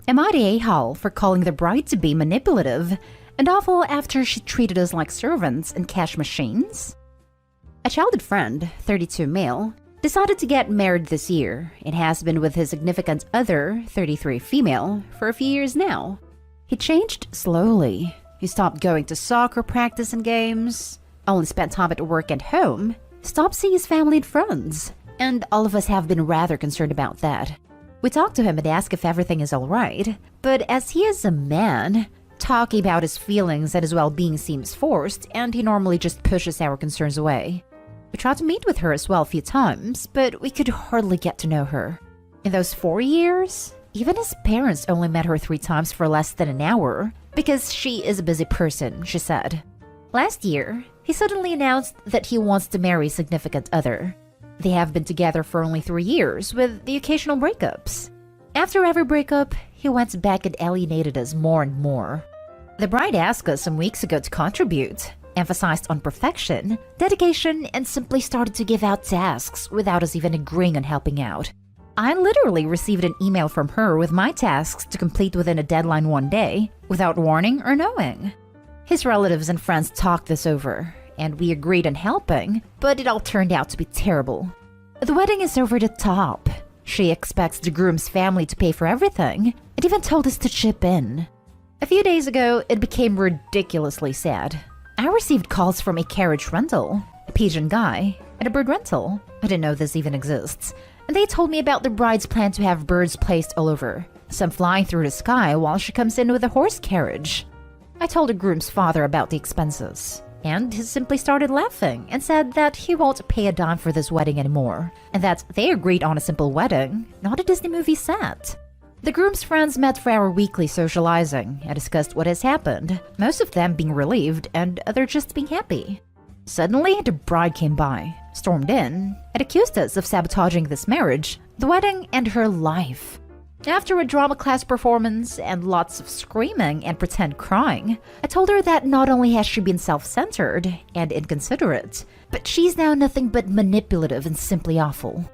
Am I the a-hole for calling the bride to be manipulative and awful after she treated us like servants and cash machines? A childhood friend, 32 male, decided to get married this year and has been with his significant other, 33 female, for a few years now. He changed slowly. He stopped going to soccer practice and games, only spent time at work and home, stopped seeing his family and friends, and all of us have been rather concerned about that. We talked to him and asked if everything is alright, but as he is a man, talking about his feelings and his well-being seems forced, and he normally just pushes our concerns away. We tried to meet with her as well a few times, but we could hardly get to know her. In those 4 years, even his parents only met her 3 times for less than an hour, because she is a busy person, she said. Last year, he suddenly announced that he wants to marry a significant other. They have been together for only 3 years, with the occasional breakups. After every breakup, he went back and alienated us more and more. The bride asked us some weeks ago to contribute, emphasized on perfection, dedication, and simply started to give out tasks without us even agreeing on helping out. I literally received an email from her with my tasks to complete within a deadline one day, without warning or knowing. His relatives and friends talked this over, and we agreed on helping, but it all turned out to be terrible. The wedding is over the top. She expects the groom's family to pay for everything, and even told us to chip in. A few days ago, it became ridiculously sad. I received calls from a carriage rental, a pigeon guy, and a bird rental. I didn't know this even exists. And they told me about the bride's plan to have birds placed all over, some flying through the sky while she comes in with a horse carriage. I told the groom's father about the expenses, and he simply started laughing and said that he won't pay a dime for this wedding anymore, and that they agreed on a simple wedding, not a Disney movie set. The groom's friends met for our weekly socializing and discussed what has happened, most of them being relieved and others just being happy. Suddenly, the bride came by, stormed in, and accused us of sabotaging this marriage, the wedding, and her life. After a drama class performance and lots of screaming and pretend crying, I told her that not only has she been self-centered and inconsiderate, but she's now nothing but manipulative and simply awful.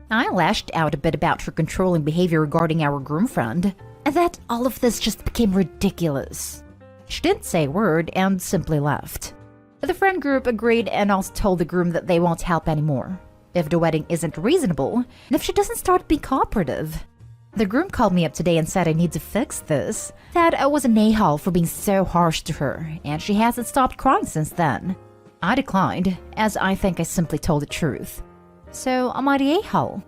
I lashed out a bit about her controlling behavior regarding our groom friend, and that all of this just became ridiculous. She didn't say a word and simply left. The friend group agreed and also told the groom that they won't help anymore, if the wedding isn't reasonable, and if she doesn't start being cooperative. The groom called me up today and said I need to fix this, that I was an a-hole for being so harsh to her, and she hasn't stopped crying since then. I declined, as I think I simply told the truth. So am I the a-hole?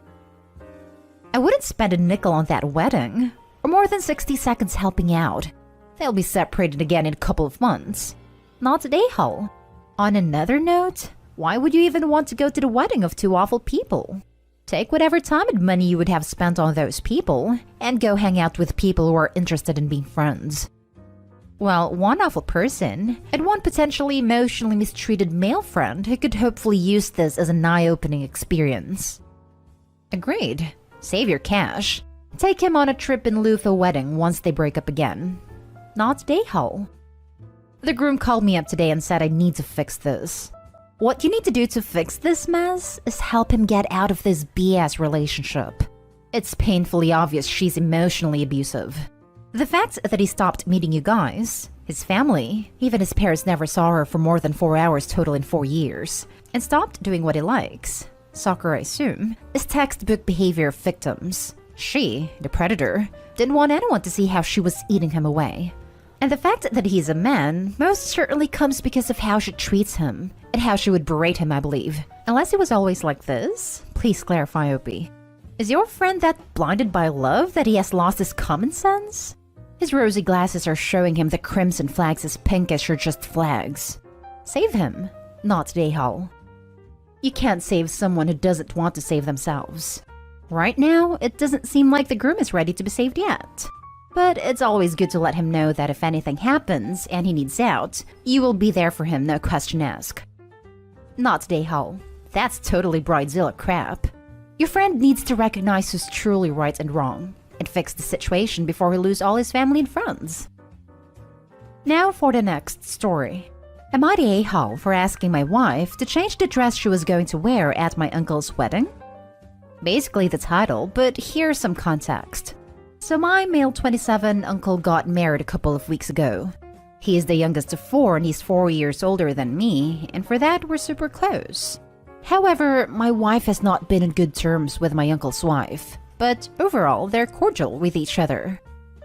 I wouldn't spend a nickel on that wedding, or more than 60 seconds helping out. They'll be separated again in a couple of months. Not the a-hole. On another note, why would you even want to go to the wedding of 2 awful people? Take whatever time and money you would have spent on those people, and go hang out with people who are interested in being friends. Well, one awful person, and one potentially emotionally mistreated male friend who could hopefully use this as an eye-opening experience. Agreed. Save your cash. Take him on a trip in lieu of a wedding once they break up again. Not the a-hole. The groom called me up today and said I need to fix this. What you need to do to fix this mess is help him get out of this BS relationship. It's painfully obvious she's emotionally abusive. The fact that he stopped meeting you guys, his family, even his parents never saw her for more than 4 hours total in 4 years, and stopped doing what he likes, soccer I assume, is textbook behavior of victims. She, the predator, didn't want anyone to see how she was eating him away. And the fact that he's a man most certainly comes because of how she treats him, and how she would berate him, I believe. Unless he was always like this, please clarify, Opie. Is your friend that blinded by love that he has lost his common sense? His rosy glasses are showing him the crimson flags as pinkish are just flags. Save him, not the a-hole. You can't save someone who doesn't want to save themselves. Right now, it doesn't seem like the groom is ready to be saved yet. But it's always good to let him know that if anything happens and he needs out, you will be there for him, no question asked. Not the a-hole. That's totally bridezilla crap. Your friend needs to recognize who's truly right and wrong, and fix the situation before he loses all his family and friends. Now for the next story. Am I the a-hole for asking my wife to change the dress she was going to wear at my uncle's wedding? Basically the title, but here's some context. So my male 27 uncle got married a couple of weeks ago. He is the youngest of 4 and he's 4 years older than me, and for that we're super close. However, my wife has not been in good terms with my uncle's wife, but overall they're cordial with each other.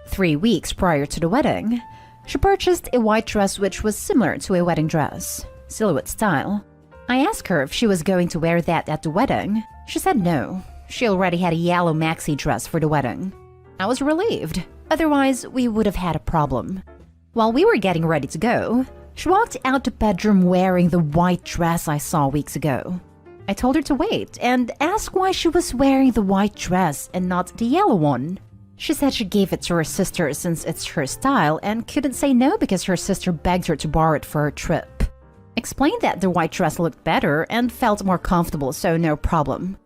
3 weeks prior to the wedding, she purchased a white dress which was similar to a wedding dress, silhouette style. I asked her if she was going to wear that at the wedding. She said no. She already had a yellow maxi dress for the wedding. I was relieved, otherwise we would have had a problem. While we were getting ready to go, she walked out the bedroom wearing the white dress I saw weeks ago. I told her to wait and asked why she was wearing the white dress and not the yellow one. She said she gave it to her sister since it's her style and couldn't say no because her sister begged her to borrow it for her trip. Explained that the white dress looked better and felt more comfortable, so no problem.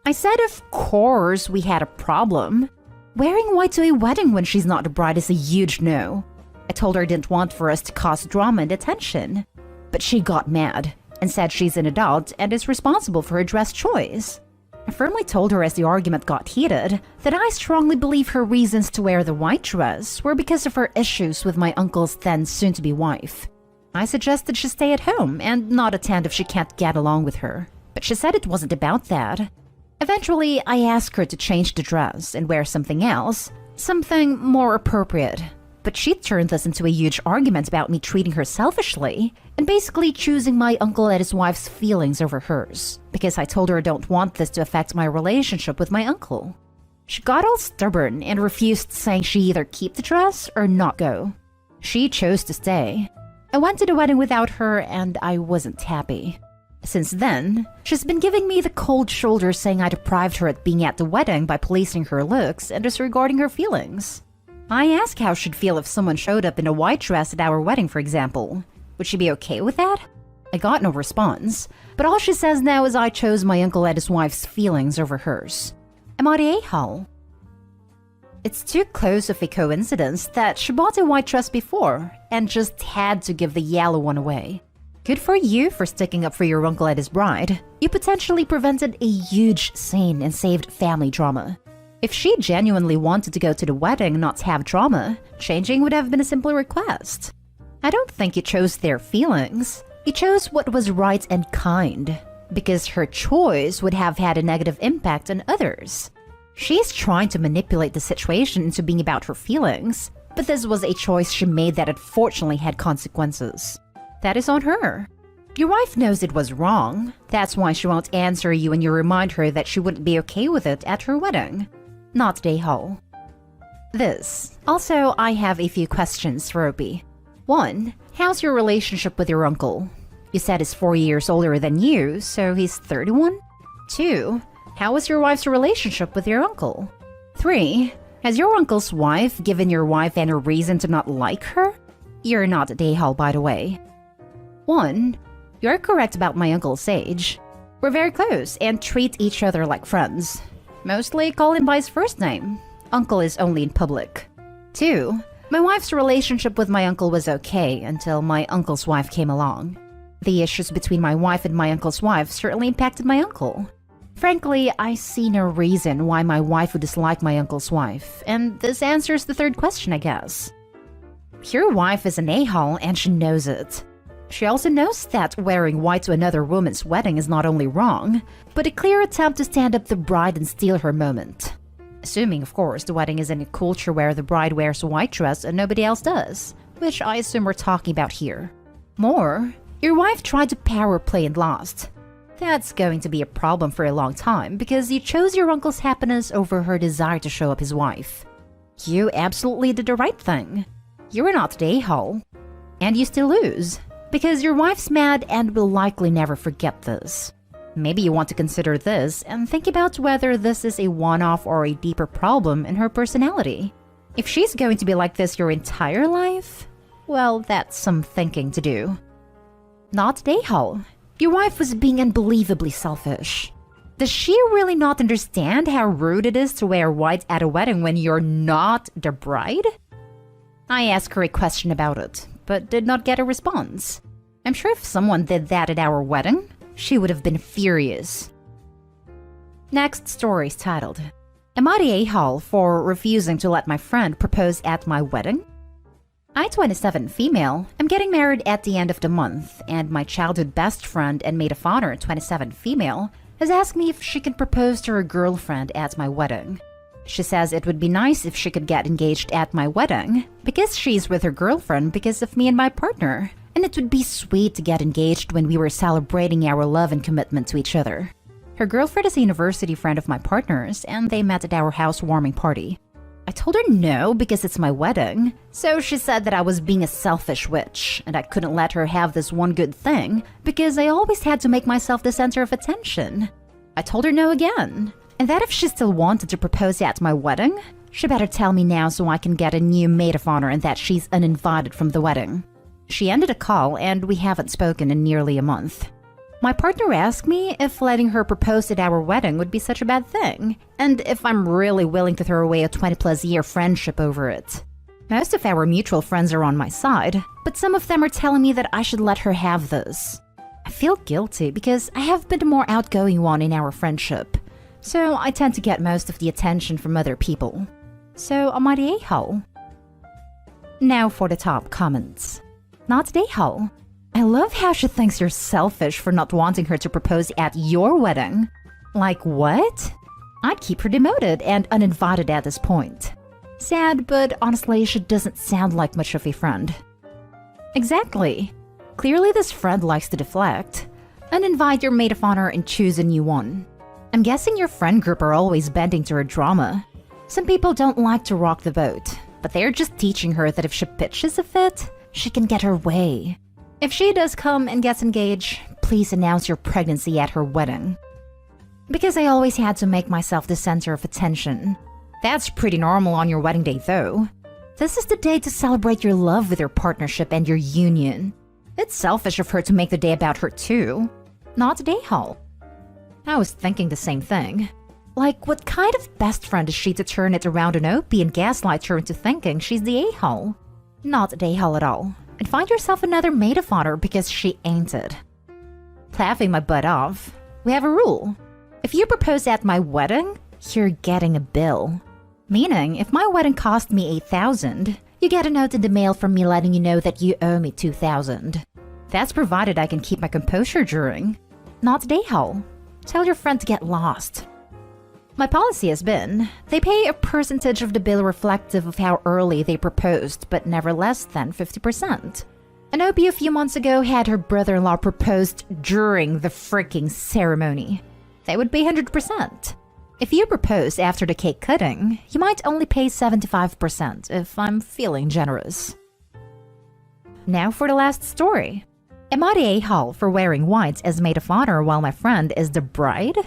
I said of course we had a problem. Wearing white to a wedding when she's not the bride is a huge no. I told her I didn't want for us to cause drama and attention. But she got mad and said she's an adult and is responsible for her dress choice. I firmly told her as the argument got heated that I strongly believe her reasons to wear the white dress were because of her issues with my uncle's then soon-to-be wife. I suggested she stay at home and not attend if she can't get along with her, but she said it wasn't about that. Eventually, I asked her to change the dress and wear something else, something more appropriate. But she turned this into a huge argument about me treating her selfishly and basically choosing my uncle and his wife's feelings over hers, because I told her I don't want this to affect my relationship with my uncle. She got all stubborn and refused, saying she either keep the dress or not go. She chose to stay. I went to the wedding without her and I wasn't happy. Since then, she's been giving me the cold shoulder, saying I deprived her at being at the wedding by policing her looks and disregarding her feelings. I asked how she'd feel if someone showed up in a white dress at our wedding, for example. Would she be okay with that? I got no response, but all she says now is I chose my uncle and his wife's feelings over hers. Am I the a-hole? It's too close of a coincidence that she bought a white dress before and just had to give the yellow one away. Good for you for sticking up for your uncle and his bride. You potentially prevented a huge scene and saved family drama. If she genuinely wanted to go to the wedding and not have drama, changing would have been a simple request. I don't think you chose their feelings. You chose what was right and kind, because her choice would have had a negative impact on others. She's trying to manipulate the situation into being about her feelings, but this was a choice she made that unfortunately had consequences. That is on her. Your wife knows it was wrong. That's why she won't answer you when you remind her that she wouldn't be okay with it at her wedding. Not the whole. This. Also, I have a few questions for Opie. 1. How's your relationship with your uncle? You said he's 4 years older than you, so he's 31? 2. How is your wife's relationship with your uncle? 3. Has your uncle's wife given your wife any reason to not like her? You're not a day-hall, by the way. 1. You're correct about my uncle's age. We're very close and treat each other like friends. Mostly call him by his first name. Uncle is only in public. 2. My wife's relationship with my uncle was okay until my uncle's wife came along. The issues between my wife and my uncle's wife certainly impacted my uncle. Frankly, I see no reason why my wife would dislike my uncle's wife, and this answers the third question, I guess. Your wife is an a-hole and she knows it. She also knows that wearing white to another woman's wedding is not only wrong, but a clear attempt to stand up the bride and steal her moment. Assuming, of course, the wedding is in a culture where the bride wears a white dress and nobody else does, which I assume we're talking about here. More, your wife tried to power play and lost. That's going to be a problem for a long time because you chose your uncle's happiness over her desire to show up his wife. You absolutely did the right thing. You were not the a-hole. And you still lose, because your wife's mad and will likely never forget this. Maybe you want to consider this and think about whether this is a one-off or a deeper problem in her personality. If she's going to be like this your entire life, well, that's some thinking to do. Not the a-hole. Your wife was being unbelievably selfish. Does she really not understand how rude it is to wear white at a wedding when you're not the bride? I asked her a question about it, but did not get a response. I'm sure if someone did that at our wedding, she would have been furious. Next story is titled, Am I the a-hole for refusing to let my friend propose at my wedding? I'm 27 female. I'm getting married at the end of the month, and my childhood best friend and maid of honor, 27 female, has asked me if she can propose to her girlfriend at my wedding. She says it would be nice if she could get engaged at my wedding because she's with her girlfriend because of me and my partner, and it would be sweet to get engaged when we were celebrating our love and commitment to each other. Her girlfriend is a university friend of my partner's, and they met at our housewarming party. I told her no because it's my wedding, so she said that I was being a selfish witch, and I couldn't let her have this one good thing because I always had to make myself the center of attention. I told her no again, and that if she still wanted to propose at my wedding, she better tell me now so I can get a new maid of honor and that she's uninvited from the wedding. She ended a call, and we haven't spoken in nearly a month. My partner asked me if letting her propose at our wedding would be such a bad thing, and if I'm really willing to throw away a 20-plus year friendship over it. Most of our mutual friends are on my side, but some of them are telling me that I should let her have this. I feel guilty because I have been the more outgoing one in our friendship, so I tend to get most of the attention from other people. So am I the a-hole? Now for the top comments. Not the a-hole. I love how she thinks you're selfish for not wanting her to propose at your wedding. Like what? I'd keep her demoted and uninvited at this point. Sad, but honestly, she doesn't sound like much of a friend. Exactly. Clearly this friend likes to deflect. Uninvite your maid of honor and choose a new one. I'm guessing your friend group are always bending to her drama. Some people don't like to rock the boat, but they're just teaching her that if she pitches a fit, she can get her way. If she does come and gets engaged, please announce your pregnancy at her wedding. Because I always had to make myself the center of attention. That's pretty normal on your wedding day though. This is the day to celebrate your love with your partnership and your union. It's selfish of her to make the day about her too. Not a a-hole. I was thinking the same thing. Like, what kind of best friend is she to turn it around on Opie and gaslight her into thinking she's the a-hole? Not the a-hole at all. And find yourself another maid of honor because she ain't it. Laughing my butt off. We have a rule. If you propose at my wedding, you're getting a bill. Meaning, if my wedding cost me $8,000, you get a note in the mail from me letting you know that you owe me $2,000. That's provided I can keep my composure during. Not the a-hole. Tell your friend to get lost. My policy has been, they pay a percentage of the bill reflective of how early they proposed, but never less than 50%. An OP a few months ago had her brother-in-law proposed during the freaking ceremony. They would pay 100%. If you propose after the cake cutting, you might only pay 75% if I'm feeling generous. Now for the last story. Am I the a-hole for wearing white as maid of honor while my friend is the bride?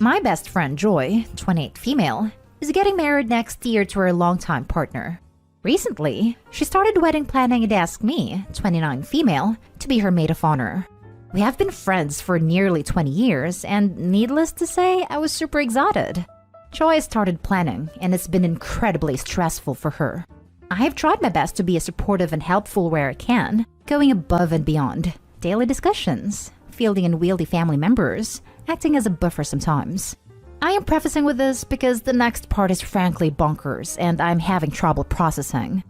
My best friend Joy, 28 female, is getting married next year to her longtime partner. Recently, she started wedding planning and asked me, 29 female, to be her maid of honor. We have been friends for nearly 20 years, and needless to say, I was super excited. Joy started planning, and it's been incredibly stressful for her. I have tried my best to be as supportive and helpful where I can, going above and beyond. Daily discussions, fielding unwieldy family members, acting as a buffer sometimes. I am prefacing with this because the next part is frankly bonkers and I'm having trouble processing.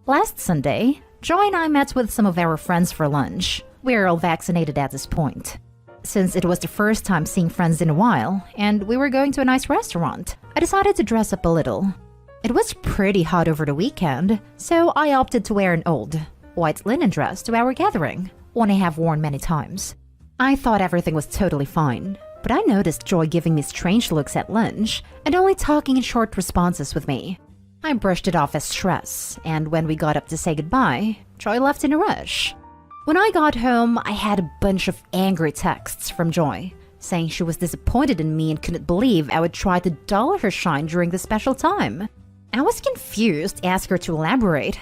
Last Sunday, Joy and I met with some of our friends for lunch. We're all vaccinated at this point. Since it was the first time seeing friends in a while, and we were going to a nice restaurant, I decided to dress up a little. It was pretty hot over the weekend, so I opted to wear an old, white linen dress to our gathering, one I have worn many times. I thought everything was totally fine, but I noticed Joy giving me strange looks at lunch and only talking in short responses with me. I brushed it off as stress, and when we got up to say goodbye, Joy left in a rush. When I got home, I had a bunch of angry texts from Joy, saying she was disappointed in me and couldn't believe I would try to dull her shine during the special time. I was confused, asked her to elaborate.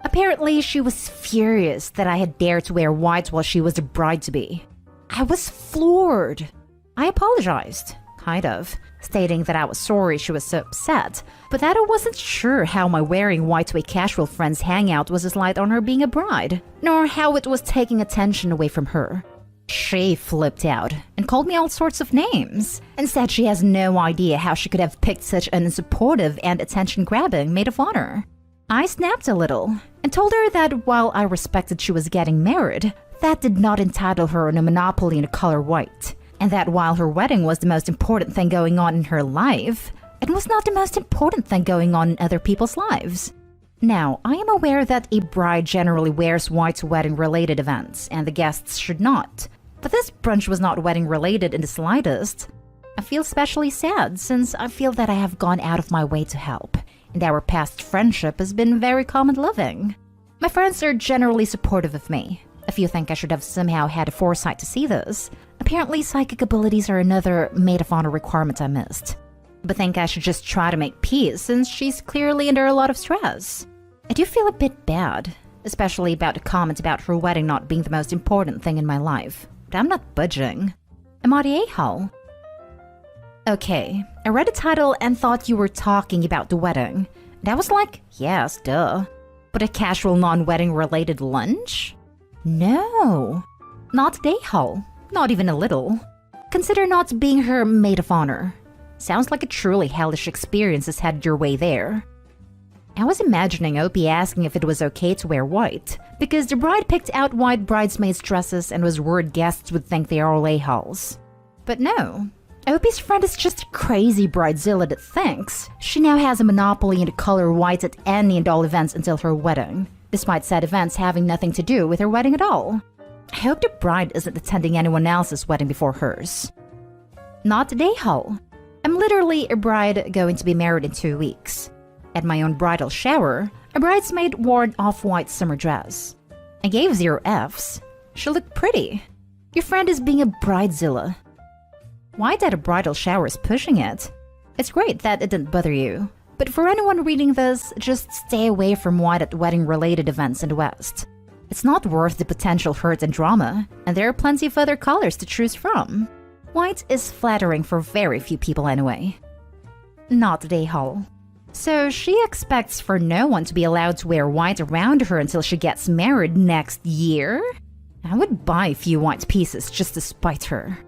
Apparently, she was furious that I had dared to wear white while she was the bride-to-be. I was floored. I apologized, kind of, stating that I was sorry she was so upset, but that I wasn't sure how my wearing white to a casual friend's hangout was a slight on her being a bride, nor how it was taking attention away from her. She flipped out and called me all sorts of names and said she has no idea how she could have picked such an unsupportive and attention-grabbing maid of honor. I snapped a little and told her that while I respected she was getting married, that did not entitle her on a monopoly in the color white, and that while her wedding was the most important thing going on in her life, it was not the most important thing going on in other people's lives. Now, I am aware that a bride generally wears white to wedding-related events, and the guests should not. But this brunch was not wedding-related in the slightest. I feel especially sad since I feel that I have gone out of my way to help, and our past friendship has been very calm and loving. My friends are generally supportive of me. A few think I should have somehow had a foresight to see this. Apparently, psychic abilities are another maid of honor requirement I missed. But think I should just try to make peace since she's clearly under a lot of stress. I do feel a bit bad, especially about the comment about her wedding not being the most important thing in my life. But I'm not budging. Am I the a-hole? Okay, I read the title and thought you were talking about the wedding. And I was like, yes, duh. But a casual non-wedding related lunch? No, not the a-hole. Not even a little. Consider not being her maid of honor. Sounds like a truly hellish experience has headed your way there. I was imagining Opie asking if it was okay to wear white, because the bride picked out white bridesmaids' dresses and was worried guests would think they are all a-holes. But no, Opie's friend is just a crazy bridezilla that thinks she now has a monopoly in the color white at any and all events until her wedding, despite said events having nothing to do with her wedding at all. I hope the bride isn't attending anyone else's wedding before hers. Not the a-hole. I'm literally a bride going to be married in 2 weeks. At my own bridal shower, a bridesmaid wore an off-white summer dress. I gave 0 Fs. She looked pretty. Your friend is being a bridezilla. White at a bridal shower is pushing it. It's great that it didn't bother you. But for anyone reading this, just stay away from white at wedding-related events in the West. It's not worth the potential hurt and drama, and there are plenty of other colors to choose from. White is flattering for very few people anyway. Not the a-hole. So she expects for no one to be allowed to wear white around her until she gets married next year? I would buy a few white pieces just to spite her.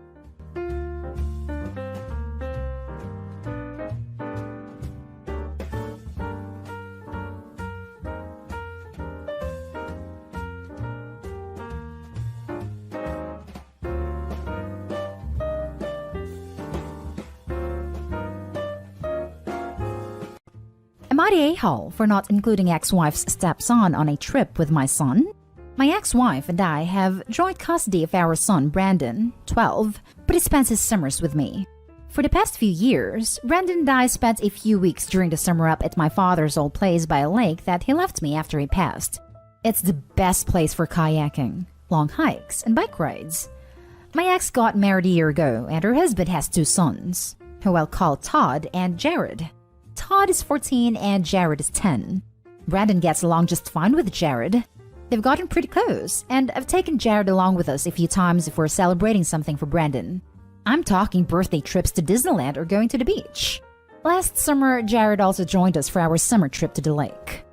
Am I the a-hole for not including ex-wife's stepson on a trip with my son? My ex-wife and I have joint custody of our son Brandon, 12, but he spends his summers with me. For the past few years, Brandon and I spent a few weeks during the summer up at my father's old place by a lake that he left me after he passed. It's the best place for kayaking, long hikes, and bike rides. My ex got married a year ago and her husband has 2 sons, who I'll call Todd and Jared. Todd is 14 and Jared is 10. Brandon gets along just fine with Jared. They've gotten pretty close, and I've taken Jared along with us a few times if we're celebrating something for Brandon. I'm talking birthday trips to Disneyland or going to the beach. Last summer, Jared also joined us for our summer trip to the lake.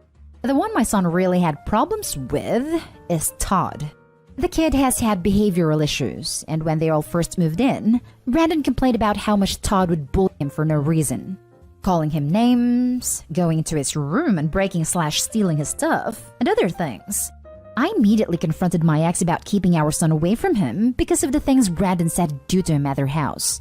The one my son really had problems with is Todd. The kid has had behavioral issues, and when they all first moved in, Brandon complained about how much Todd would bully him for no reason. Calling him names, going into his room and breaking/stealing his stuff, and other things. I immediately confronted my ex about keeping our son away from him because of the things Brandon said he'd do to him at their house.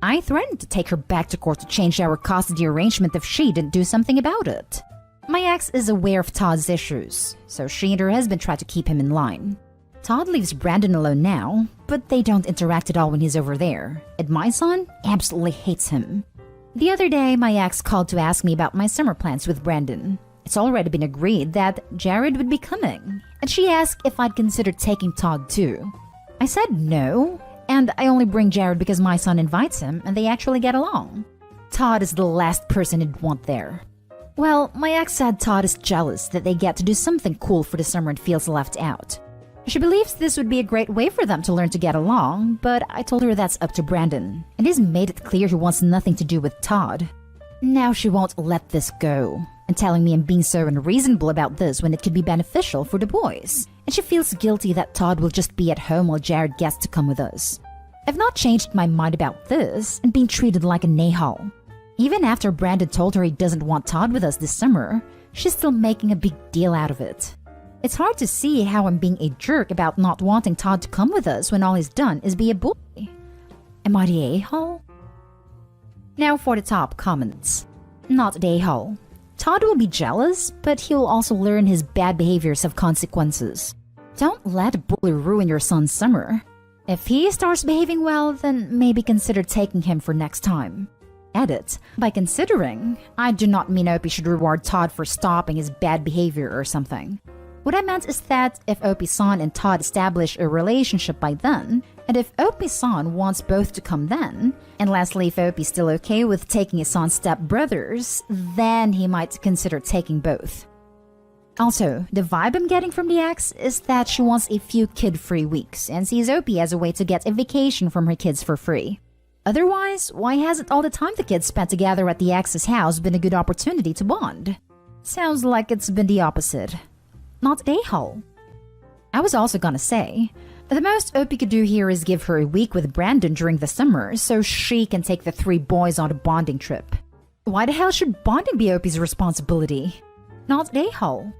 I threatened to take her back to court to change our custody arrangement if she didn't do something about it. My ex is aware of Todd's issues, so she and her husband try to keep him in line. Todd leaves Brandon alone now, but they don't interact at all when he's over there, and my son absolutely hates him. The other day, my ex called to ask me about my summer plans with Brandon. It's already been agreed that Jared would be coming, and she asked if I'd consider taking Todd too. I said no, and I only bring Jared because my son invites him and they actually get along. Todd is the last person he'd want there. Well, my ex said Todd is jealous that they get to do something cool for the summer and feels left out. She believes this would be a great way for them to learn to get along, but I told her that's up to Brandon, and he's made it clear he wants nothing to do with Todd. Now she won't let this go, and telling me I'm being so unreasonable about this when it could be beneficial for the boys. And she feels guilty that Todd will just be at home while Jared gets to come with us. I've not changed my mind about this and been treated like a nahal. Even after Brandon told her he doesn't want Todd with us this summer, she's still making a big deal out of it. It's hard to see how I'm being a jerk about not wanting Todd to come with us when all he's done is be a bully. Am I the a-hole? Now for the top comments. Not the a-hole. Todd will be jealous, but he'll also learn his bad behaviors have consequences. Don't let a bully ruin your son's summer. If he starts behaving well, then maybe consider taking him for next time. Edit. By considering, I do not mean Opie should reward Todd for stopping his bad behavior or something. What I meant is that if Opie-san and Todd establish a relationship by then, and if Opie-san wants both to come then, and lastly if Opie's still okay with taking his son's stepbrothers, then he might consider taking both. Also, the vibe I'm getting from the ex is that she wants a few kid-free weeks and sees Opie as a way to get a vacation from her kids for free. Otherwise, why hasn't all the time the kids spent together at the ex's house been a good opportunity to bond? Sounds like it's been the opposite. Not a-hole. I was also gonna say, the most Opie could do here is give her a week with Brandon during the summer so she can take the 3 boys on a bonding trip. Why the hell should bonding be Opie's responsibility? Not a-hole.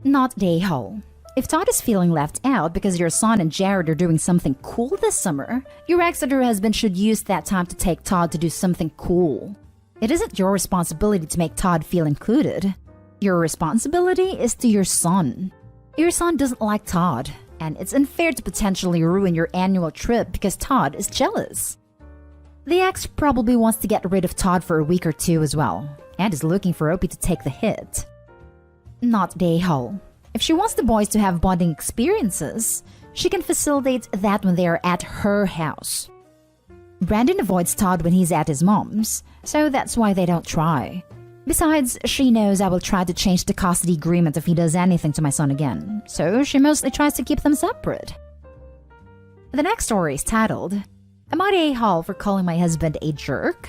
Not a-hole. If Todd is feeling left out because your son and Jared are doing something cool this summer, your ex and her husband should use that time to take Todd to do something cool. It isn't your responsibility to make Todd feel included. Your responsibility is to your son. Your son doesn't like Todd, and it's unfair to potentially ruin your annual trip because Todd is jealous. The ex probably wants to get rid of Todd for a week or 2 as well, and is looking for Opie to take the hit. Not the a-hole. If she wants the boys to have bonding experiences, she can facilitate that when they are at her house. Brandon avoids Todd when he's at his mom's, so that's why they don't try. Besides, she knows I will try to change the custody agreement if he does anything to my son again, so she mostly tries to keep them separate. The next story is titled, Am I the a-hole for calling my husband a jerk?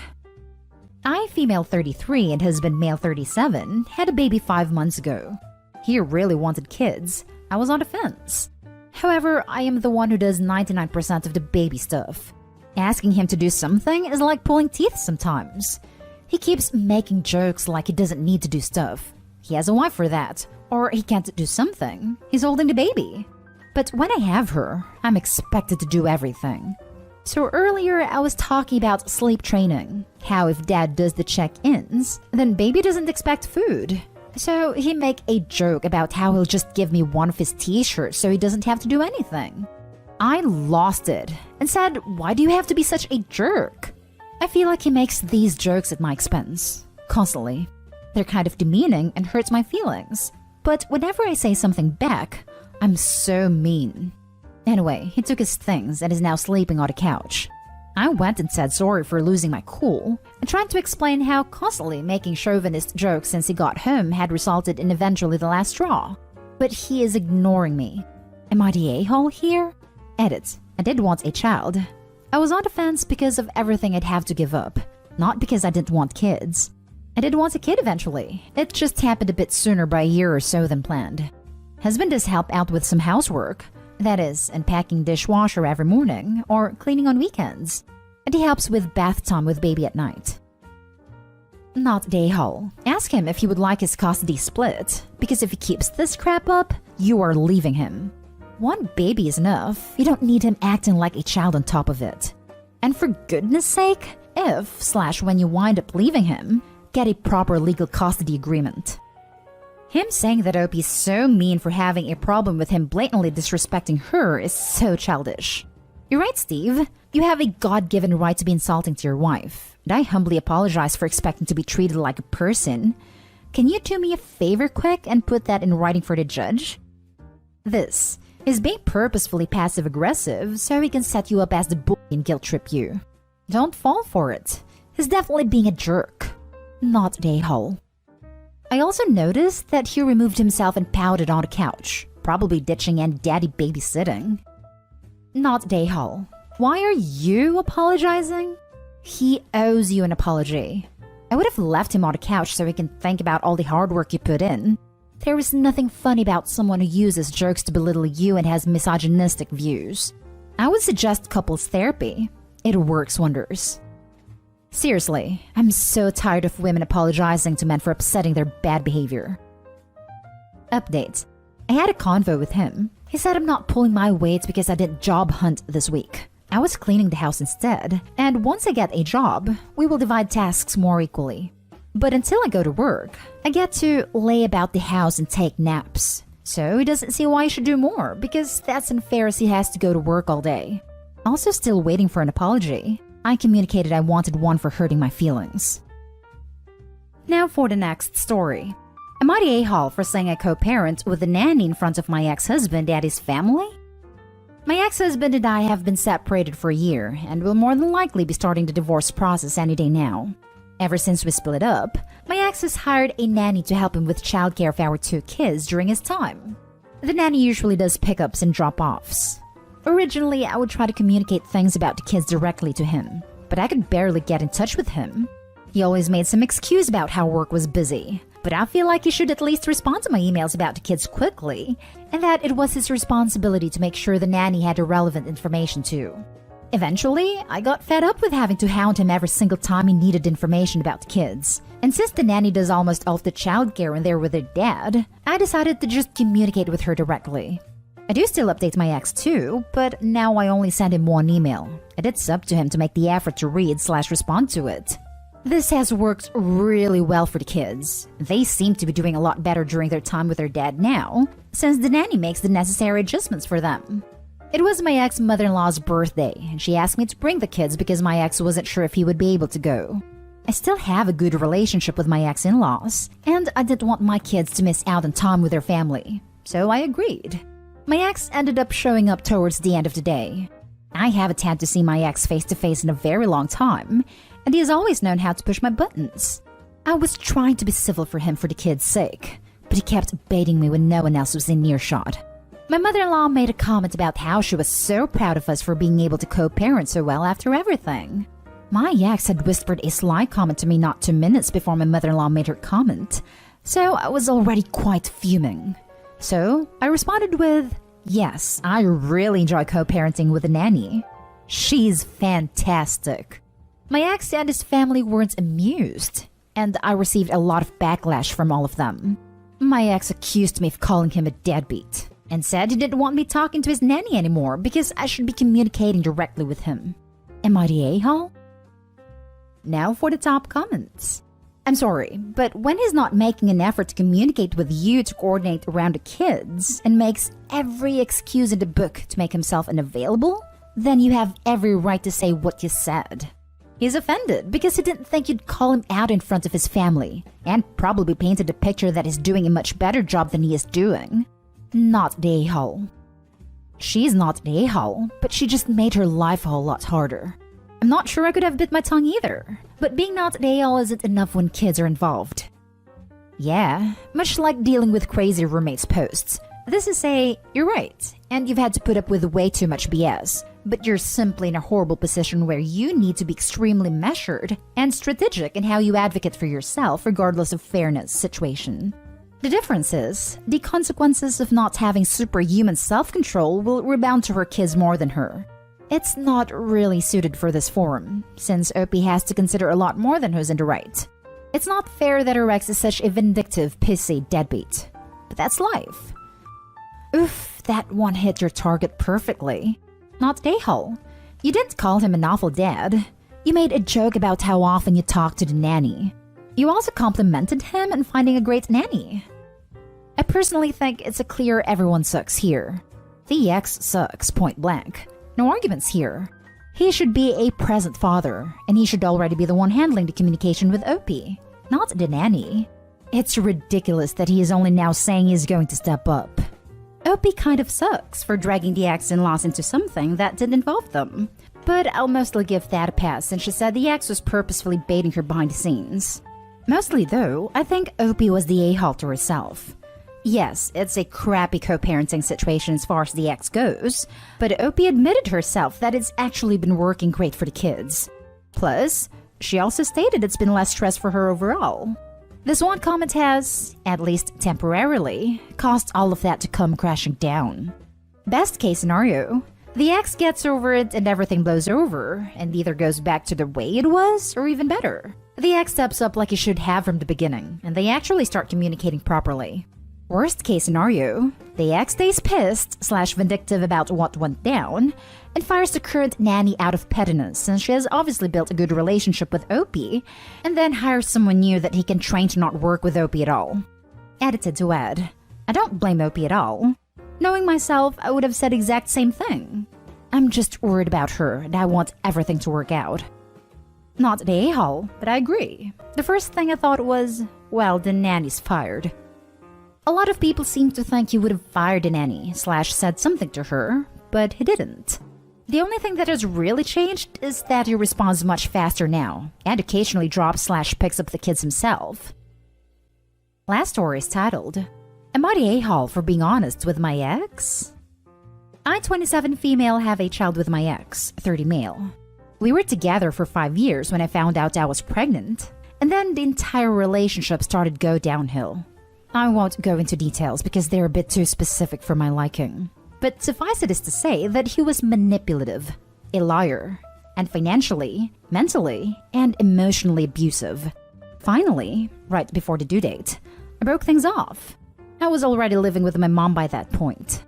I, female 33 and husband male 37, had a baby 5 months ago. He really wanted kids. I was on the fence. However, I am the one who does 99% of the baby stuff. Asking him to do something is like pulling teeth sometimes. He keeps making jokes like he doesn't need to do stuff. He has a wife for that. Or he can't do something. He's holding the baby. But when I have her, I'm expected to do everything. So earlier, I was talking about sleep training. How if dad does the check-ins, then baby doesn't expect food. So he make a joke about how he'll just give me one of his t-shirts so he doesn't have to do anything. I lost it and said, why do you have to be such a jerk? I feel like he makes these jokes at my expense, constantly. They're kind of demeaning and hurts my feelings. But whenever I say something back, I'm so mean. Anyway, he took his things and is now sleeping on the couch. I went and said sorry for losing my cool and tried to explain how constantly making chauvinist jokes since he got home had resulted in eventually the last straw. But he is ignoring me. Am I the a-hole here? Edit. I did want a child. I was on the fence because of everything I'd have to give up, not because I didn't want kids. I did want a kid eventually. It just happened a bit sooner by a year or so than planned. Husband does help out with some housework. That is, unpacking dishwasher every morning or cleaning on weekends. And he helps with bath time with baby at night. Not the a-hole. Ask him if he would like his custody split, because if he keeps this crap up, you are leaving him. One baby is enough. You don't need him acting like a child on top of it. And for goodness sake, when you wind up leaving him, get a proper legal custody agreement. Him saying that Opie's so mean for having a problem with him blatantly disrespecting her is so childish. You're right, Steve. You have a God-given right to be insulting to your wife, and I humbly apologize for expecting to be treated like a person. Can you do me a favor quick and put that in writing for the judge? This is being purposefully passive-aggressive so he can set you up as the bully and guilt-trip you. Don't fall for it. He's definitely being a jerk. Not the a-hole. I also noticed that he removed himself and pouted on the couch, probably ditching and daddy babysitting. Not the a-hole. Why are you apologizing? He owes you an apology. I would have left him on the couch so he can think about all the hard work you put in. There is nothing funny about someone who uses jokes to belittle you and has misogynistic views. I would suggest couples therapy. It works wonders. Seriously, I'm so tired of women apologizing to men for upsetting their bad behavior. Update. I had a convo with him. He said I'm not pulling my weight because I didn't job hunt this week. I was cleaning the house instead, and once I get a job, we will divide tasks more equally. But until I go to work, I get to lay about the house and take naps. So he doesn't see why I should do more, because that's unfair as he has to go to work all day. Also still waiting for an apology. I communicated I wanted one for hurting my feelings. Now for the next story. Am I the a-hole for saying I co-parent with a nanny in front of my ex-husband and his family? My ex-husband and I have been separated for a year and will more than likely be starting the divorce process any day now. Ever since we split up, my ex has hired a nanny to help him with childcare for our 2 kids during his time. The nanny usually does pickups and drop-offs. Originally, I would try to communicate things about the kids directly to him, but I could barely get in touch with him. He always made some excuse about how work was busy, but I feel like he should at least respond to my emails about the kids quickly, and that it was his responsibility to make sure the nanny had the relevant information too. Eventually, I got fed up with having to hound him every single time he needed information about the kids. And since the nanny does almost all of the childcare when they're with their dad, I decided to just communicate with her directly. I do still update my ex too, but now I only send him one email, and it's up to him to make the effort to read/respond to it. This has worked really well for the kids. They seem to be doing a lot better during their time with their dad now, since the nanny makes the necessary adjustments for them. It was my ex-mother-in-law's birthday, and she asked me to bring the kids because my ex wasn't sure if he would be able to go. I still have a good relationship with my ex-in-laws, and I didn't want my kids to miss out on time with their family, so I agreed. My ex ended up showing up towards the end of the day. I haven't had to see my ex face-to-face in a very long time, and he has always known how to push my buttons. I was trying to be civil for him for the kids' sake, but he kept baiting me when no one else was in earshot. My mother-in-law made a comment about how she was so proud of us for being able to co-parent so well after everything. My ex had whispered a sly comment to me not 2 minutes before my mother-in-law made her comment, so I was already quite fuming. So I responded with, yes, I really enjoy co-parenting with a nanny. She's fantastic. My ex and his family weren't amused, and I received a lot of backlash from all of them. My ex accused me of calling him a deadbeat, and said he didn't want me talking to his nanny anymore because I should be communicating directly with him. Am I the a-hole? Now for the top comments. I'm sorry, but when he's not making an effort to communicate with you to coordinate around the kids and makes every excuse in the book to make himself unavailable, then you have every right to say what you said. He's offended because he didn't think you'd call him out in front of his family, and probably painted a picture that he's doing a much better job than he is doing. Not the a-hole. She's not the a-hole, but she just made her life a whole lot harder. I'm not sure I could have bit my tongue either, but being not the a-hole isn't enough when kids are involved. Yeah, much like dealing with crazy roommates posts. This is you're right, and you've had to put up with way too much BS, but you're simply in a horrible position where you need to be extremely measured and strategic in how you advocate for yourself regardless of fairness situation. The difference is, the consequences of not having superhuman self-control will rebound to her kids more than her. It's not really suited for this forum, since OP has to consider a lot more than who's in the right. It's not fair that her ex is such a vindictive, pissy deadbeat. But that's life. Oof, that one hit your target perfectly. Not a-hole. You didn't call him an awful dad. You made a joke about how often you talk to the nanny. You also complimented him on finding a great nanny. I personally think it's a clear everyone sucks here. The ex sucks, point blank. No arguments here. He should be a present father, and he should already be the one handling the communication with OP, not the nanny. It's ridiculous that he is only now saying he's going to step up. OP kind of sucks for dragging the ex-in-laws into something that didn't involve them. But I'll mostly give that a pass since she said the ex was purposefully baiting her behind the scenes. Mostly though, I think OP was the a-hole to herself. Yes, it's a crappy co-parenting situation as far as the ex goes, but OP admitted herself that it's actually been working great for the kids. Plus, She also stated it's been less stress for her overall. This one comment has, at least temporarily, caused all of that to come crashing down. Best case scenario, the ex gets over it and everything blows over, and either goes back to the way it was, or even better. The ex steps up like he should have from the beginning, and they actually start communicating properly. Worst case scenario, the ex stays pissed/vindictive about what went down, and fires the current nanny out of pettiness since she has obviously built a good relationship with Opie, and then hires someone new that he can train to not work with Opie at all. Edited to add, I don't blame Opie at all. Knowing myself, I would have said exact same thing. I'm just worried about her and I want everything to work out. Not the a-hole, but I agree. The first thing I thought was, well, the nanny's fired. A lot of people seem to think he would have fired the nanny/said something to her, but he didn't. The only thing that has really changed is that he responds much faster now, and occasionally drops/picks up the kids himself. Last story is titled, Am I the a-hole for being honest with my ex? I, 27 female, have a child with my ex, 30 male. We were together for 5 years when I found out I was pregnant, and then the entire relationship started to go downhill. I won't go into details because they're a bit too specific for my liking. But suffice it is to say that he was manipulative, a liar, and financially, mentally, and emotionally abusive. Finally, right before the due date, I broke things off. I was already living with my mom by that point.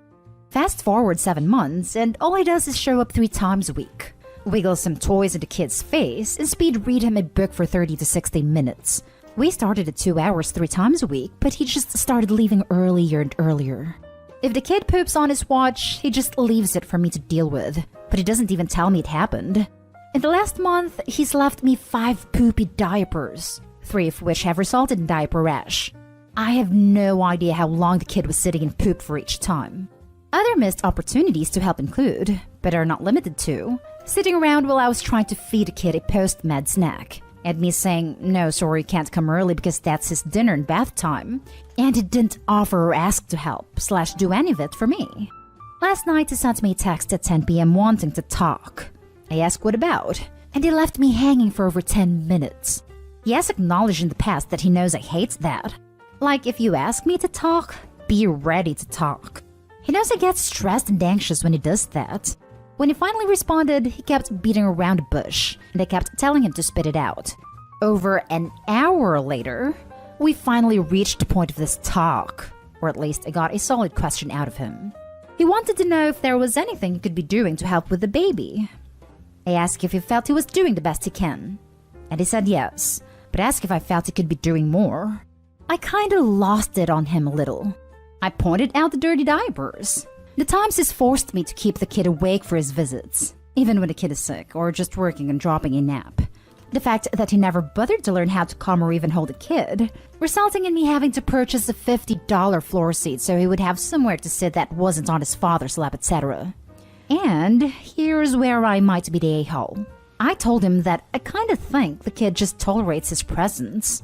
Fast forward 7 months, and all he does is show up 3 times a week, wiggle some toys in the kid's face, and speed read him a book for 30 to 60 minutes. We started at 2 hours 3 times a week, but he just started leaving earlier and earlier. If the kid poops on his watch, he just leaves it for me to deal with, but he doesn't even tell me it happened. In the last month, he's left me 5 poopy diapers, 3 of which have resulted in diaper rash. I have no idea how long the kid was sitting in poop for each time. Other missed opportunities to help include, but are not limited to, sitting around while I was trying to feed a kid a post-med snack, and me saying, no, sorry, can't come early because that's his dinner and bath time, and he didn't offer or ask to help/do any of it for me. Last night he sent me a text at 10 p.m. wanting to talk. I asked what about, and he left me hanging for over 10 minutes. He has acknowledged in the past that he knows I hate that. Like, if you ask me to talk, be ready to talk. He knows I get stressed and anxious when he does that. When he finally responded, he kept beating around the bush, and I kept telling him to spit it out. Over an hour later, we finally reached the point of this talk, or at least I got a solid question out of him. He wanted to know if there was anything he could be doing to help with the baby. I asked if he felt he was doing the best he can, and he said yes, but asked if I felt he could be doing more. I kinda lost it on him a little. I pointed out the dirty diapers. The times he's forced me to keep the kid awake for his visits, even when the kid is sick or just working and dropping a nap. The fact that he never bothered to learn how to calm or even hold a kid, resulting in me having to purchase a $50 floor seat so he would have somewhere to sit that wasn't on his father's lap, etc. And here's where I might be the a-hole. I told him that I kinda think the kid just tolerates his presence.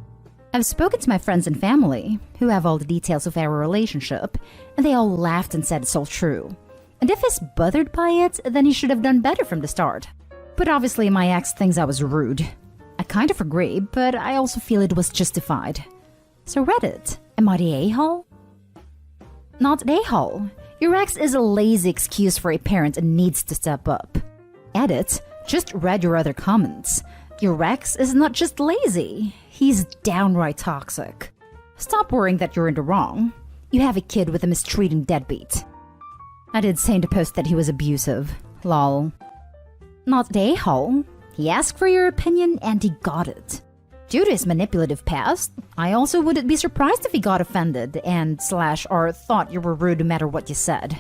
I've spoken to my friends and family, who have all the details of our relationship, and they all laughed and said it's all true. And if he's bothered by it, then he should have done better from the start. But obviously my ex thinks I was rude. I kind of agree, but I also feel it was justified. So Reddit, am I the a-hole? Not the a-hole. Your ex is a lazy excuse for a parent and needs to step up. Edit, just read your other comments. Your ex is not just lazy, he's downright toxic. Stop worrying that you're in the wrong. You have a kid with a mistreating deadbeat. I did say in the post that he was abusive. Lol. Not the a-hole. He asked for your opinion and he got it. Due to his manipulative past, I also wouldn't be surprised if he got offended and or thought you were rude no matter what you said.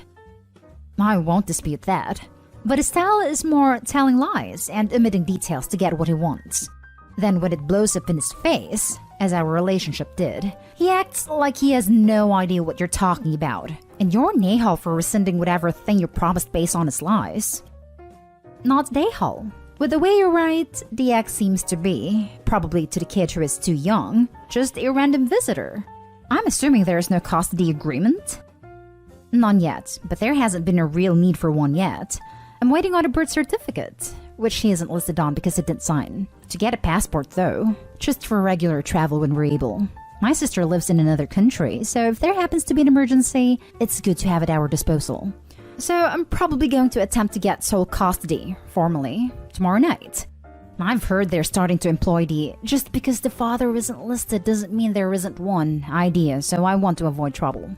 I won't dispute that. But his style is more telling lies and omitting details to get what he wants. Then when it blows up in his face, as our relationship did, he acts like he has no idea what you're talking about, and you're an a-hole for rescinding whatever thing you promised based on his lies. Not the a-hole. With the way you write, the ex seems to be, probably to the kid who is too young, just a random visitor. I'm assuming there is no custody agreement? None yet, but there hasn't been a real need for one yet. I'm waiting on a birth certificate. which he isn't listed on because he didn't sign. To get a passport though, just for regular travel when we're able. My sister lives in another country, so if there happens to be an emergency, it's good to have at our disposal. So I'm probably going to attempt to get sole custody, formally, tomorrow night. I've heard they're starting to employ the "just because the father isn't listed doesn't mean there isn't one" idea, so I want to avoid trouble.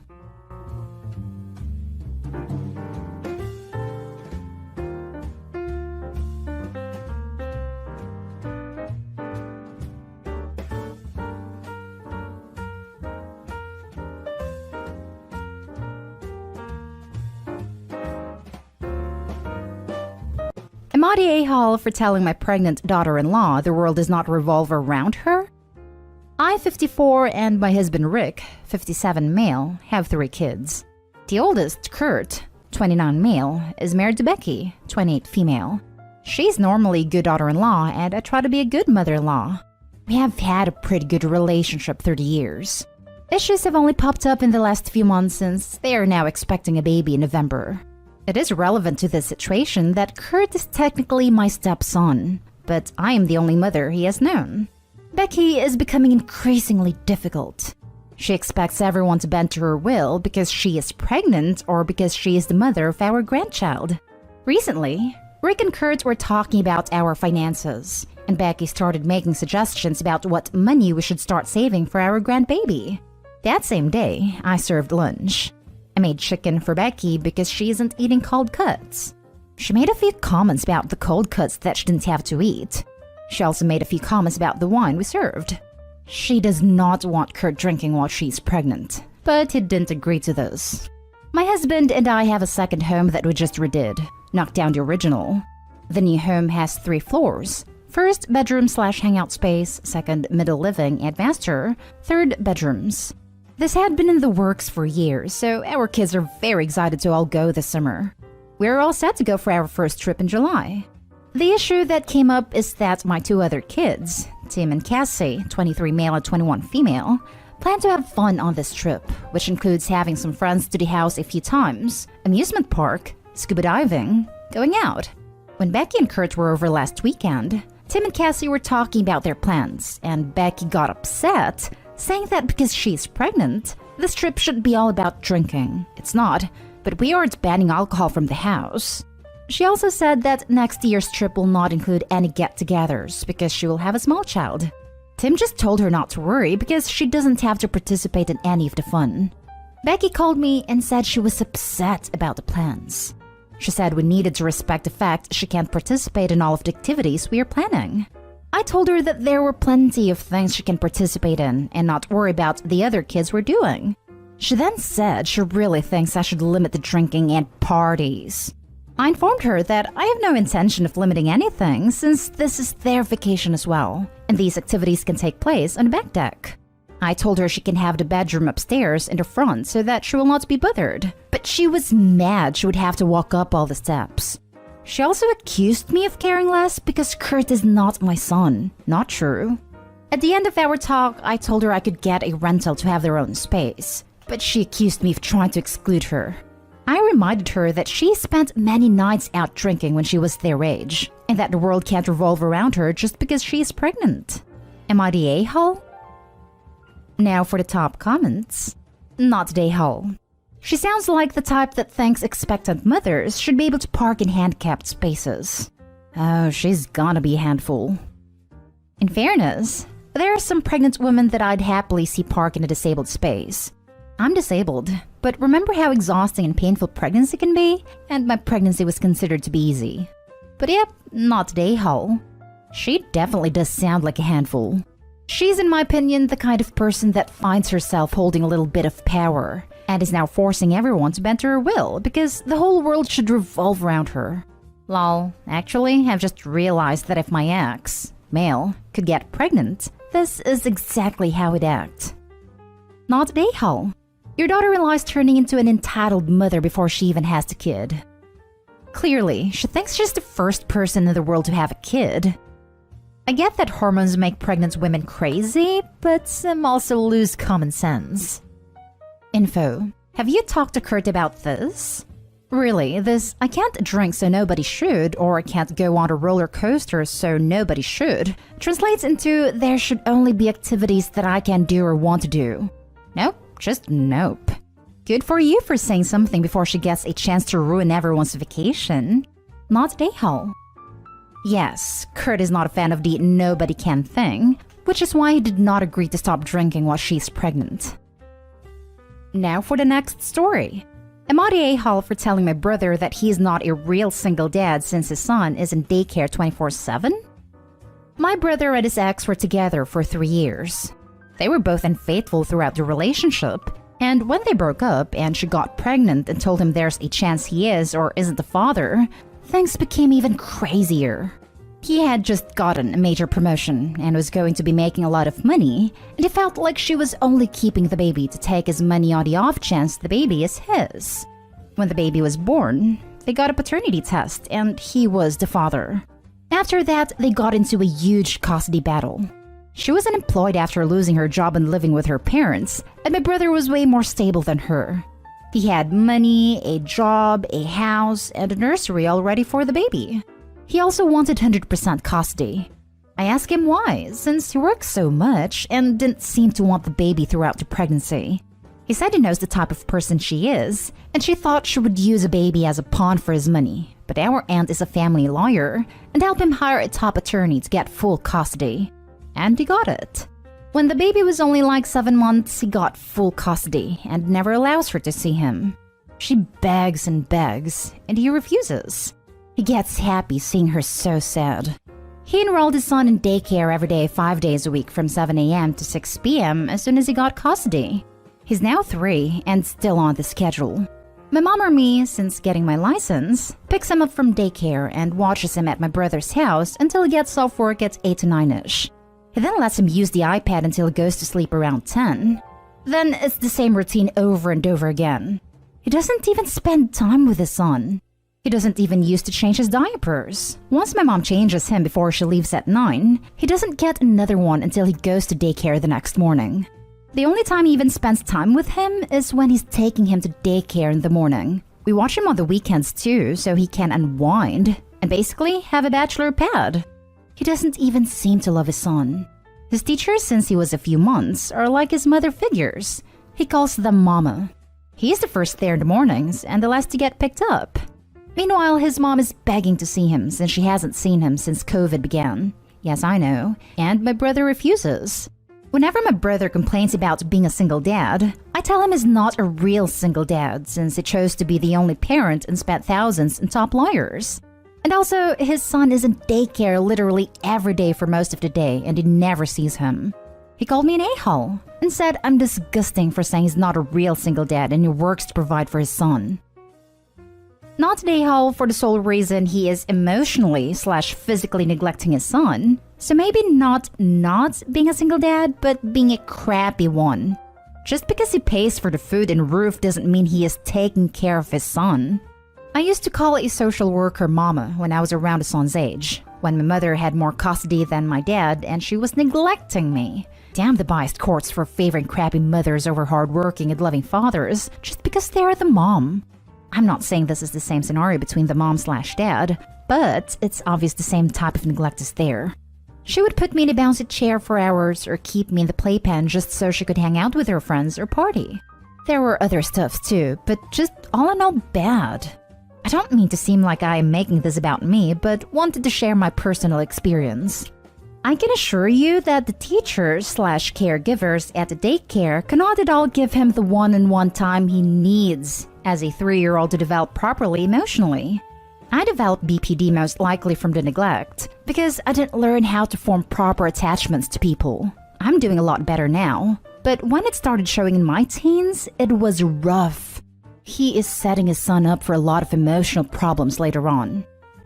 Am I the a-hole for telling my pregnant daughter-in-law the world does not revolve around her? I, 54, and my husband Rick, 57 male, have 3 kids. The oldest, Kurt, 29 male, is married to Becky, 28 female. She's normally a good daughter-in-law, and I try to be a good mother-in-law. We have had a pretty good relationship through the years. Issues have only popped up in the last few months since they are now expecting a baby in November. It is relevant to this situation that Kurt is technically my stepson, but I am the only mother he has known. Becky is becoming increasingly difficult. She expects everyone to bend to her will because she is pregnant or because she is the mother of our grandchild. Recently, Rick and Kurt were talking about our finances, and Becky started making suggestions about what money we should start saving for our grandbaby. That same day, I served lunch. I made chicken for Becky because she isn't eating cold cuts. She made a few comments about the cold cuts that she didn't have to eat. She also made a few comments about the wine we served. She does not want Kurt drinking while she's pregnant, but he didn't agree to this. My husband and I have a second home that we just redid, knocked down the original. The new home has 3 floors. First, bedroom/hangout space, second, middle living and master, third, bedrooms. This had been in the works for years, so our kids are very excited to all go this summer. We're all set to go for our first trip in July. The issue that came up is that my 2 other kids, Tim and Cassie, 23 male and 21 female, plan to have fun on this trip, which includes having some friends to the house a few times, amusement park, scuba diving, going out. When Becky and Kurt were over last weekend, Tim and Cassie were talking about their plans, and Becky got upset, saying that because she's pregnant, this trip shouldn't be all about drinking. It's not, but we aren't banning alcohol from the house. She also said that next year's trip will not include any get-togethers because she will have a small child. Tim just told her not to worry because she doesn't have to participate in any of the fun. Becky called me and said she was upset about the plans. She said we needed to respect the fact she can't participate in all of the activities we are planning. I told her that there were plenty of things she can participate in and not worry about the other kids were doing. She then said she really thinks I should limit the drinking and parties. I informed her that I have no intention of limiting anything since this is their vacation as well, and these activities can take place on the back deck. I told her she can have the bedroom upstairs in the front so that she will not be bothered, but she was mad she would have to walk up all the steps. She also accused me of caring less because Kurt is not my son. Not true. At the end of our talk, I told her I could get a rental to have their own space, but she accused me of trying to exclude her. I reminded her that she spent many nights out drinking when she was their age, and that the world can't revolve around her just because she is pregnant. Am I the a-hole? Now for the top comments. Not the a-hole. She sounds like the type that thinks expectant mothers should be able to park in handicapped spaces. Oh, she's gonna be a handful. In fairness, there are some pregnant women that I'd happily see park in a disabled space. I'm disabled, but remember how exhausting and painful pregnancy can be? And my pregnancy was considered to be easy. But yep, not the a-hole. She definitely does sound like a handful. She's, in my opinion, the kind of person that finds herself holding a little bit of power and is now forcing everyone to bend to her will because the whole world should revolve around her. Lol, actually, I've just realized that if my ex, male, could get pregnant, this is exactly how he'd act. Not the a-hole. Your daughter-in-law is turning into an entitled mother before she even has the kid. Clearly, she thinks she's the first person in the world to have a kid. I get that hormones make pregnant women crazy, but some also lose common sense. Info. Have you talked to Kurt about this? Really, this "I can't drink so nobody should" or "I can't go on a roller coaster so nobody should" translates into "there should only be activities that I can do or want to do." Nope, just nope. Good for you for saying something before she gets a chance to ruin everyone's vacation. Not a-hole. Yes, Kurt is not a fan of the nobody can thing, which is why he did not agree to stop drinking while she's pregnant. Now for the next story. Am I the a-hole for telling my brother that he is not a real single dad since his son is in daycare 24/7? My brother and his ex were together for 3 years. They were both unfaithful throughout the relationship, and when they broke up and she got pregnant and told him there's a chance he is or isn't the father, things became even crazier. He had just gotten a major promotion and was going to be making a lot of money, and he felt like she was only keeping the baby to take his money on the off chance the baby is his. When the baby was born, they got a paternity test and he was the father. After that, they got into a huge custody battle. She was unemployed after losing her job and living with her parents, and my brother was way more stable than her. He had money, a job, a house, and a nursery all ready for the baby. He also wanted 100% custody. I asked him why, since he works so much and didn't seem to want the baby throughout the pregnancy. He said he knows the type of person she is, and she thought she would use a baby as a pawn for his money. But our aunt is a family lawyer and helped him hire a top attorney to get full custody. And he got it. When the baby was only like 7 months, he got full custody and never allows her to see him. She begs and begs, and he refuses. He gets happy seeing her so sad. He enrolled his son in daycare every day 5 days a week from 7 a.m. to 6 p.m. as soon as he got custody. He's now 3 and still on the schedule. My mom or me, since getting my license, picks him up from daycare and watches him at my brother's house until he gets off work at 8 to 9-ish. He then lets him use the iPad until he goes to sleep around 10. Then it's the same routine over and over again. He doesn't even spend time with his son. He doesn't even use to change his diapers. Once my mom changes him before she leaves at 9, he doesn't get another one until he goes to daycare the next morning. The only time he even spends time with him is when he's taking him to daycare in the morning. We watch him on the weekends too, so he can unwind and basically have a bachelor pad. He doesn't even seem to love his son. His teachers, since he was a few months, are like his mother figures. He calls them mama. He's the first there in the mornings and the last to get picked up. Meanwhile, his mom is begging to see him since she hasn't seen him since COVID began. Yes, I know. And my brother refuses. Whenever my brother complains about being a single dad, I tell him he's not a real single dad since he chose to be the only parent and spent thousands on top lawyers. And also, his son is in daycare literally every day for most of the day and he never sees him. He called me an a-hole and said I'm disgusting for saying he's not a real single dad and he works to provide for his son. Not an a-hole for the sole reason he is emotionally/physically neglecting his son. So maybe not being a single dad, but being a crappy one. Just because he pays for the food and roof doesn't mean he is taking care of his son. I used to call a social worker mama when I was around his son's age, when my mother had more custody than my dad and she was neglecting me. Damn the biased courts for favoring crappy mothers over hardworking and loving fathers just because they're the mom. I'm not saying this is the same scenario between the mom/dad, but it's obvious the same type of neglect is there. She would put me in a bouncy chair for hours or keep me in the playpen just so she could hang out with her friends or party. There were other stuff too, but just all in all bad. I don't mean to seem like I am making this about me, but wanted to share my personal experience. I can assure you that the teachers/caregivers at the daycare cannot at all give him the one-on-one time he needs as a 3-year-old to develop properly emotionally. I developed BPD most likely from the neglect, because I didn't learn how to form proper attachments to people. I'm doing a lot better now, but when it started showing in my teens, it was rough. He is setting his son up for a lot of emotional problems later on.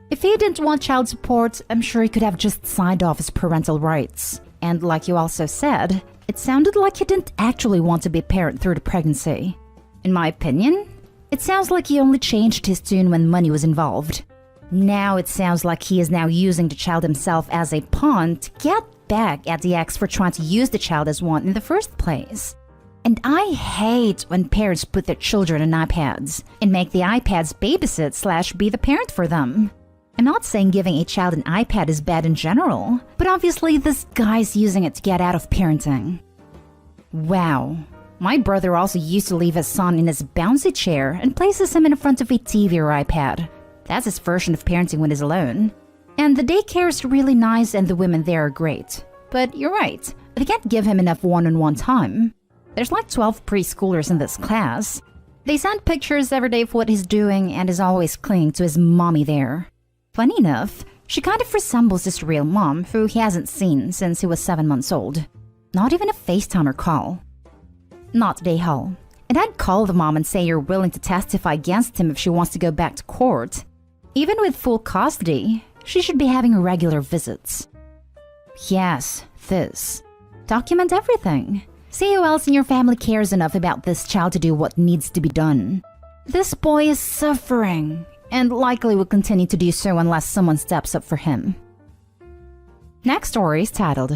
If he didn't want child support, I'm sure he could have just signed off his parental rights. And like you also said, it sounded like he didn't actually want to be a parent through the pregnancy. In my opinion, it sounds like he only changed his tune when money was involved. Now it sounds like he is now using the child himself as a pawn to get back at the ex for trying to use the child as one in the first place. And I hate when parents put their children on iPads and make the iPads babysit / be the parent for them. I'm not saying giving a child an iPad is bad in general, but obviously this guy's using it to get out of parenting. Wow. My brother also used to leave his son in his bouncy chair and places him in front of a TV or iPad. That's his version of parenting when he's alone. And the daycare is really nice and the women there are great. But you're right, they can't give him enough one-on-one time. There's like 12 preschoolers in this class. They send pictures every day of what he's doing and is always clinging to his mommy there. Funny enough, she kind of resembles his real mom, who he hasn't seen since he was 7 months old. Not even a FaceTime or call. Not Dayhall. And I'd call the mom and say you're willing to testify against him if she wants to go back to court. Even with full custody, she should be having regular visits. Yes, this. Document everything. See who else in your family cares enough about this child to do what needs to be done. This boy is suffering, and likely will continue to do so unless someone steps up for him. Next story is titled,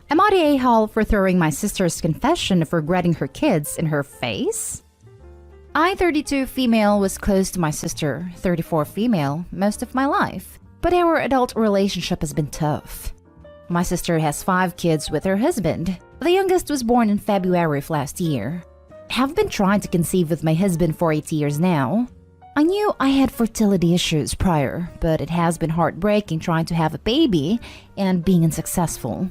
Am I the a-hole for throwing my sister's confession of regretting her kids in her face? I, 32 female, was close to my sister, 34 female, most of my life, but our adult relationship has been tough. My sister has 5 kids with her husband. The youngest was born in February of last year. I have been trying to conceive with my husband for 8 years now. I knew I had fertility issues prior, but it has been heartbreaking trying to have a baby and being unsuccessful.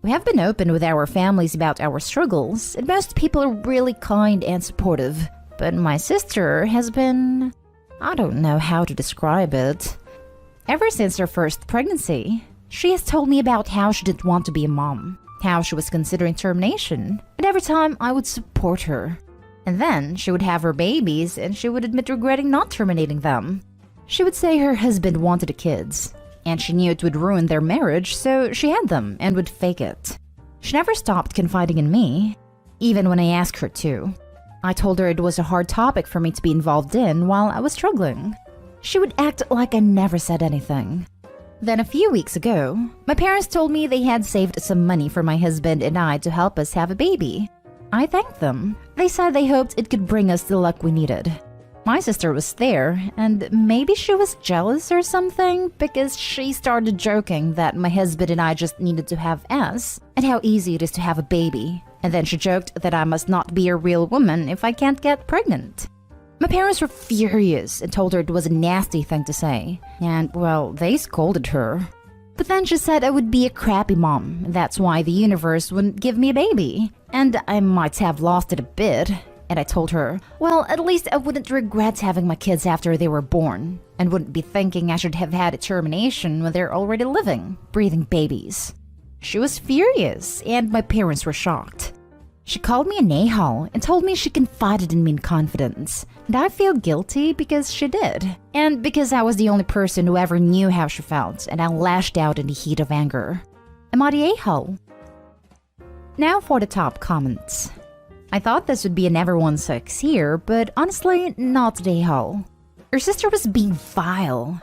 We have been open with our families about our struggles, and most people are really kind and supportive. But my sister has been... I don't know how to describe it. Ever since her first pregnancy, she has told me about how she didn't want to be a mom, how she was considering termination, and every time I would support her. And then she would have her babies and she would admit regretting not terminating them. She would say her husband wanted the kids, and she knew it would ruin their marriage, so she had them and would fake it. She never stopped confiding in me, even when I asked her to. I told her it was a hard topic for me to be involved in while I was struggling. She would act like I never said anything. Then a few weeks ago, my parents told me they had saved some money for my husband and I to help us have a baby. I thanked them. They said they hoped it could bring us the luck we needed. My sister was there, and maybe she was jealous or something because she started joking that my husband and I just needed to have us and how easy it is to have a baby. And then she joked that I must not be a real woman if I can't get pregnant. My parents were furious and told her it was a nasty thing to say. And, well, they scolded her. But then she said I would be a crappy mom, and that's why the universe wouldn't give me a baby. And I might have lost it a bit. And I told her, well, at least I wouldn't regret having my kids after they were born, and wouldn't be thinking I should have had a termination when they're already living, breathing babies. She was furious, and my parents were shocked. She called me an a-hole and told me she confided in me in confidence. And I feel guilty because she did. And because I was the only person who ever knew how she felt, and I lashed out in the heat of anger. Am I the a-hole? Now for the top comments. I thought this would be an everyone sucks here, but honestly, not the a-hole. Your sister was being vile.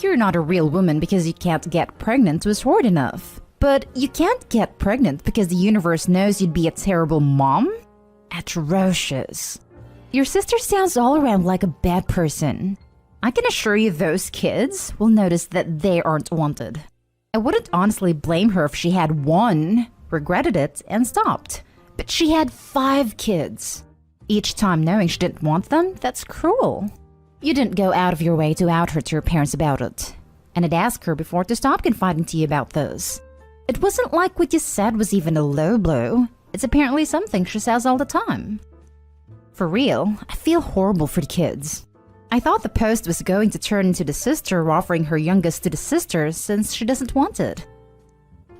You're not a real woman because you can't get pregnant was hard enough. But you can't get pregnant because the universe knows you'd be a terrible mom? Atrocious. Your sister sounds all around like a bad person. I can assure you those kids will notice that they aren't wanted. I wouldn't honestly blame her if she had 1, regretted it, and stopped. But she had 5 kids. Each time knowing she didn't want them, that's cruel. You didn't go out of your way to out her to her parents about it. And I'd ask her before to stop confiding to you about this. It wasn't like what you said was even a low blow. It's apparently something she says all the time. For real, I feel horrible for the kids. I thought the post was going to turn into the sister offering her youngest to the sister since she doesn't want it.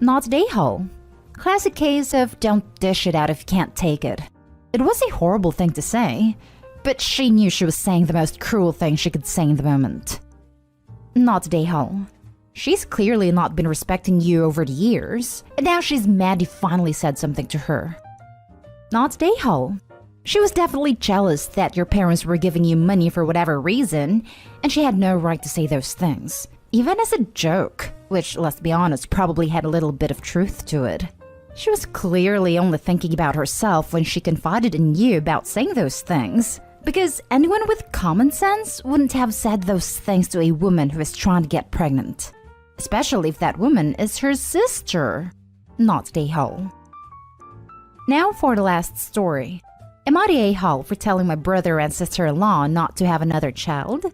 Not a-hole. Classic case of don't dish it out if you can't take it. It was a horrible thing to say, but she knew she was saying the most cruel thing she could say in the moment. Not a-hole. She's clearly not been respecting you over the years, and now she's mad you finally said something to her. Not a-hole. She was definitely jealous that your parents were giving you money for whatever reason, and she had no right to say those things, even as a joke, which, let's be honest, probably had a little bit of truth to it. She was clearly only thinking about herself when she confided in you about saying those things, because anyone with common sense wouldn't have said those things to a woman who is trying to get pregnant, especially if that woman is her sister, not the a-hole. Now for the last story. Am I the a-hole for telling my brother and sister-in-law not to have another child?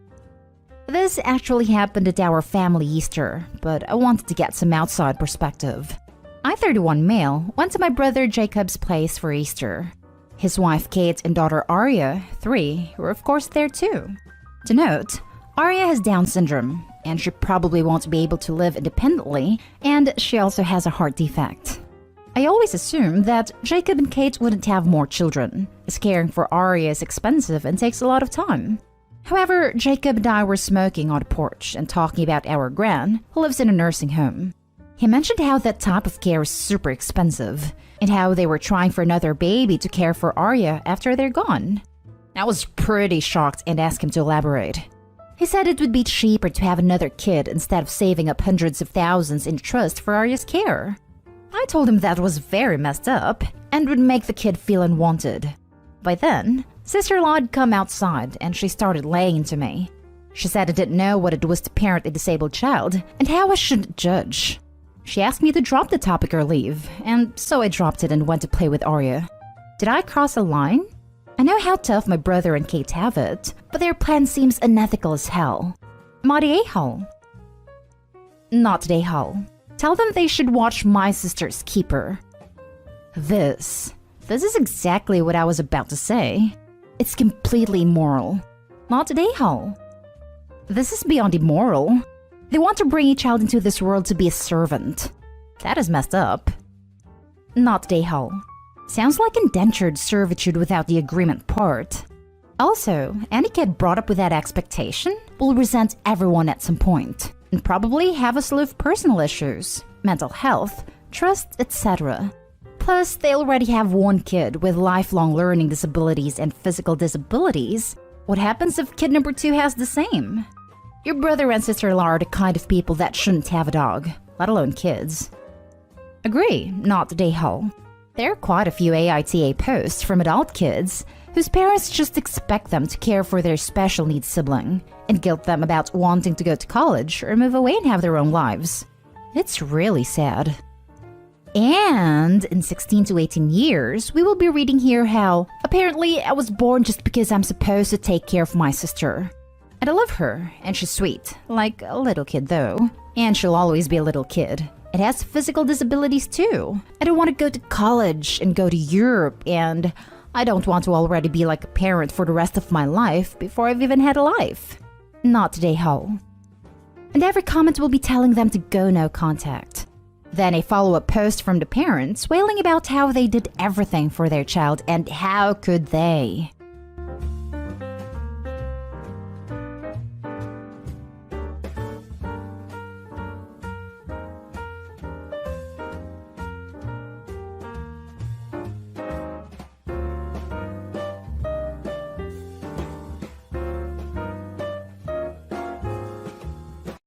This actually happened at our family Easter, but I wanted to get some outside perspective. I, 31 male, went to my brother Jacob's place for Easter. His wife Kate and daughter Arya, 3, were of course there too. To note, Arya has Down syndrome, and she probably won't be able to live independently, and she also has a heart defect. I always assumed that Jacob and Kate wouldn't have more children, as caring for Arya is expensive and takes a lot of time. However, Jacob and I were smoking on the porch and talking about our gran, who lives in a nursing home. He mentioned how that type of care is super expensive, and how they were trying for another baby to care for Arya after they're gone. I was pretty shocked and asked him to elaborate. He said it would be cheaper to have another kid instead of saving up hundreds of thousands in trust for Arya's care. I told him that was very messed up and would make the kid feel unwanted. By then, sister-in-law had come outside and she started laying into me. She said I didn't know what it was to parent a disabled child and how I shouldn't judge. She asked me to drop the topic or leave, and so I dropped it and went to play with Arya. Did I cross a line? I know how tough my brother and Kate have it, but their plan seems unethical as hell. Am I the a-hole? Not the a-hole. Tell them they should watch My Sister's Keeper. This is exactly what I was about to say. It's completely immoral. Not the a-hole. This is beyond immoral. They want to bring a child into this world to be a servant. That is messed up. Not the a-hole. Sounds like indentured servitude without the agreement part. Also, any kid brought up with that expectation will resent everyone at some point, and probably have a slew of personal issues, mental health, trust, etc. Plus, they already have one kid with lifelong learning disabilities and physical disabilities. What happens if kid number 2 has the same? Your brother and sister-in-law are the kind of people that shouldn't have a dog, let alone kids. Agree, not the a-hole. There are quite a few AITA posts from adult kids whose parents just expect them to care for their special needs sibling and guilt them about wanting to go to college or move away and have their own lives. It's really sad. And in 16 to 18 years, we will be reading here how, apparently, I was born just because I'm supposed to take care of my sister. And I love her, and she's sweet, like a little kid though. And she'll always be a little kid. It has physical disabilities too. I don't want to go to college and go to Europe, and I don't want to already be like a parent for the rest of my life before I've even had a life. Not the a-hole. And every comment will be telling them to go no contact. Then a follow-up post from the parents wailing about how they did everything for their child and how could they.